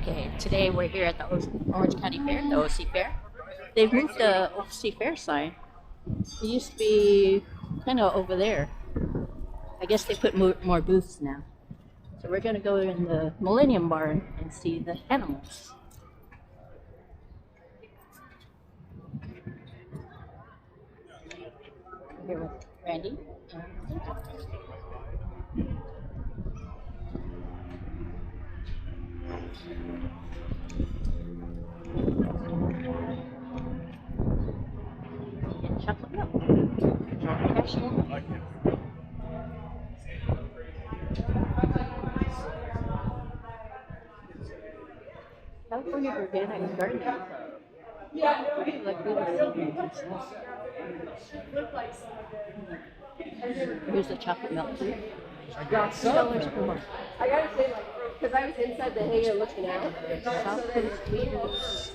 Okay, today we're here at the Orange County Fair, the OC Fair. They've moved the OC Fair sign. It used to be kind of over there. I guess they put more booths now. So we're going to go in the Millennium barn and see the animals. Here with Randy. And chocolate milk. Cashew. California Organic Garden. Yeah, like here's the chocolate milk too. $2 per month. I gotta say, like, because I was inside the hangar looking out. South Coast Leaders.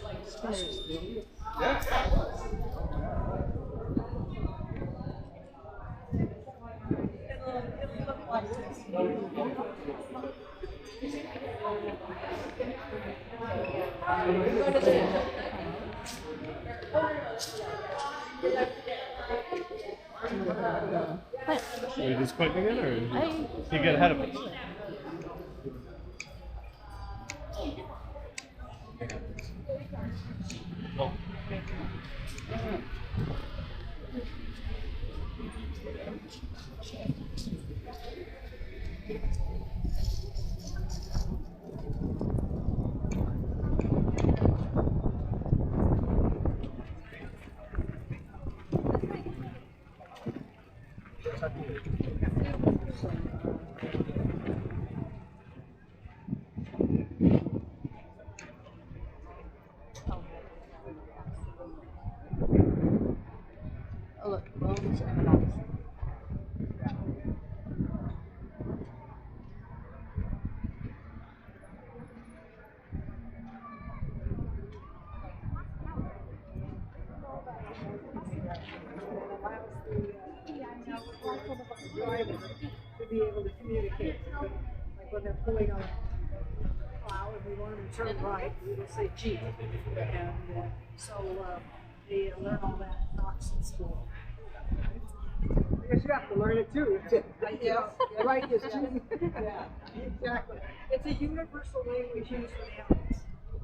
Are you just clicking it, or you get ahead of us? Oh. Oh look, bones and nuts. To be able to communicate. Like when they're pulling on a plow and we want them to turn right, we will say Jeep. And they learn all that knocks in school. Because you have to learn it too. Yeah, right is Jeep. Yeah, exactly. It's a universal language used with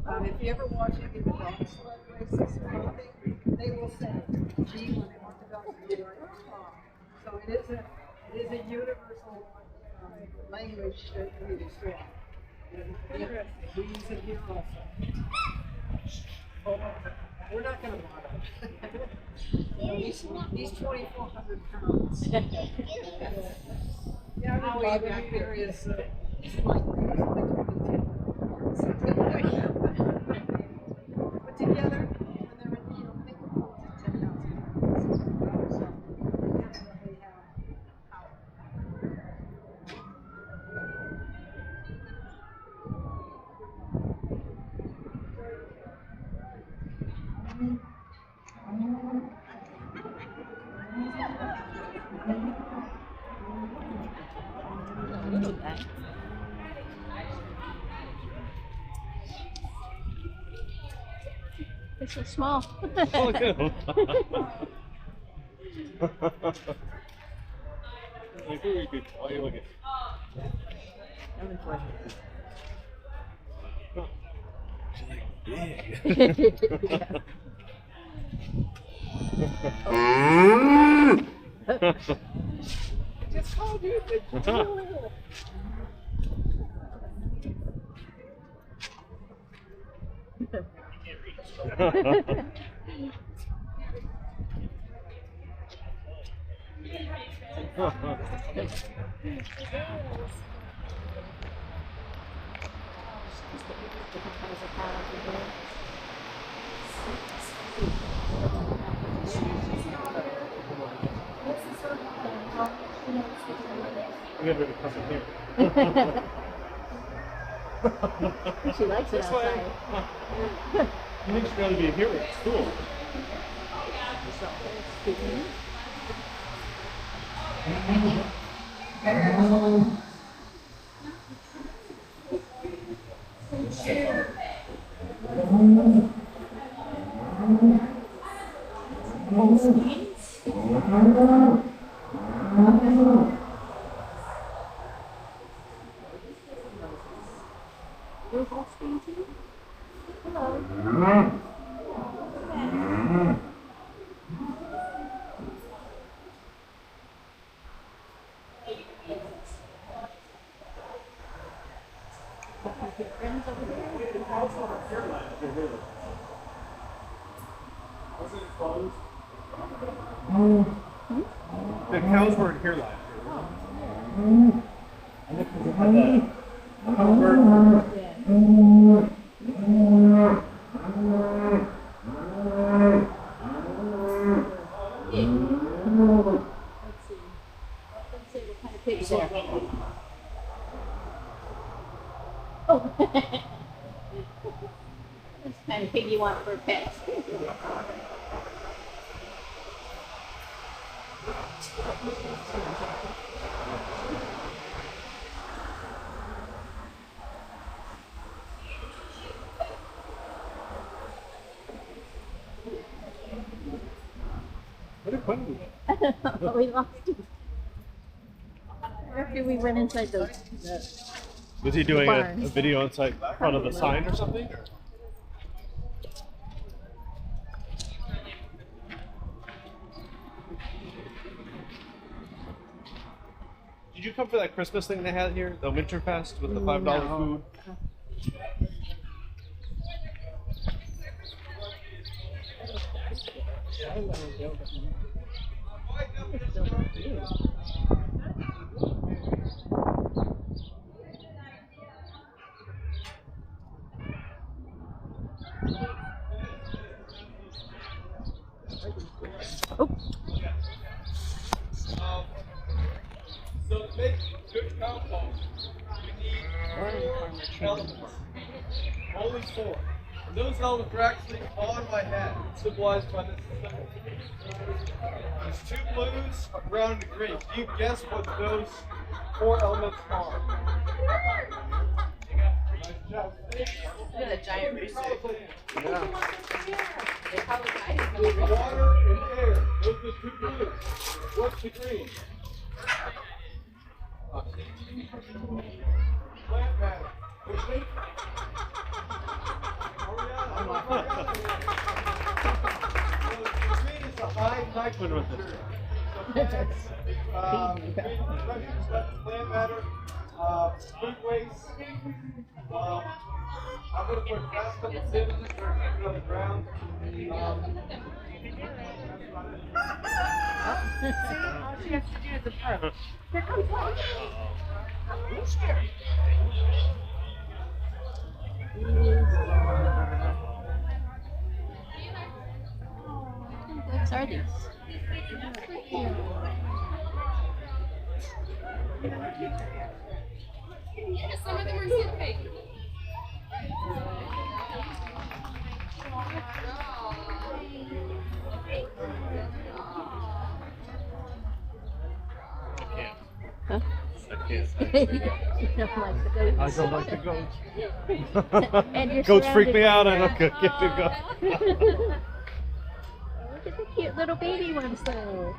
animals. If you ever watch any of the dog sled races or anything, they will say Jeep when they want the dog to be right. So it is a universal language that we understand. We use it here also. Oh, we're not going to bother. These 2,400 pounds. Yeah, Howie back there is like but together, when they're in, think of 10,000 pounds. So they definitely have power. A little bit. It's so small. Oh, look at him. Like, who are you? Why are you looking? Just called you the We got rid of cousin here. She likes it That's why outside. I think she'd rather be here at school. The cows weren't here last year. I think because they had that bird. Let's see what kind of pigs there. Oh, what kind of pig you want for a pet? What did Quentin do? We lost him. After we went inside the Was he doing a barn. video inside front of the sign or something? Or? Did you come for that Christmas thing they had here, the Winter Fest with the $5 No. food? Oh, So to make good compost, you need elements. Only 4. And those elements are actually on my hat, symbolized by this symbol. There's 2 blues, a brown, and a green. Can you guess what those 4 elements are? Nice job. Look at a giant rooster. Yeah. They probably hide it. Water and air. Those are the 2 blues. What's the green? Plant matter. Which one? Green is a high nitrogen material. Plant matter, food waste. I'm going to put grass couple citizens on the ground. All she has to do is approach. Here comes one. what are these? Some of them are so big. Huh? I can't. You don't like the goats. I don't like the goats. And you're Goats freak me surrounded out. by I don't get to go. Look at the cute little baby ones though.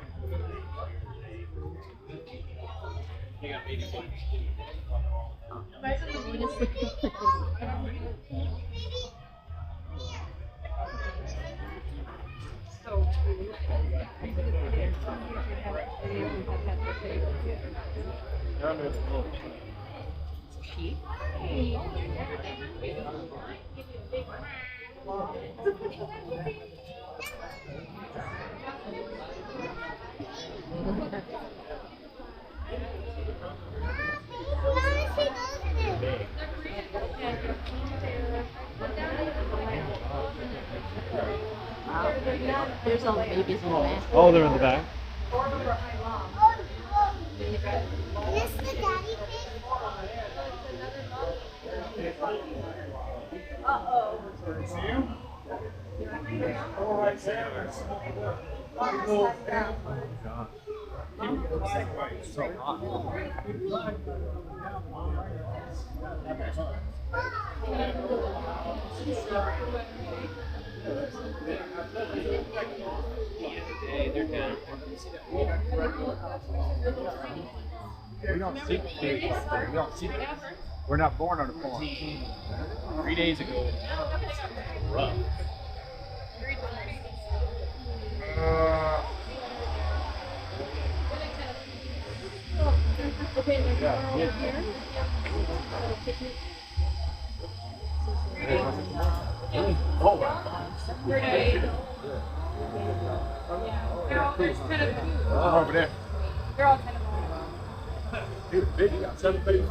Sheep. Wow. There's all the babies in the back. Oh, they're in the back. Is this the daddy fish? We don't see big up there. We don't see them. We're not born on a farm. 3 days ago. Rough. Over there. They're all kind of. Dude, big. You got 7 babies.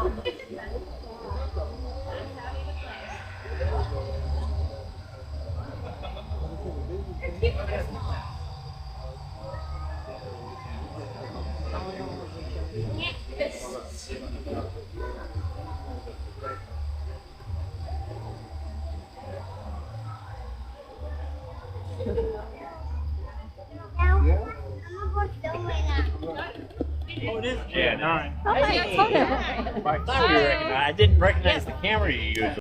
Yeah, 9. Oh, I told him. I didn't recognize the camera you used.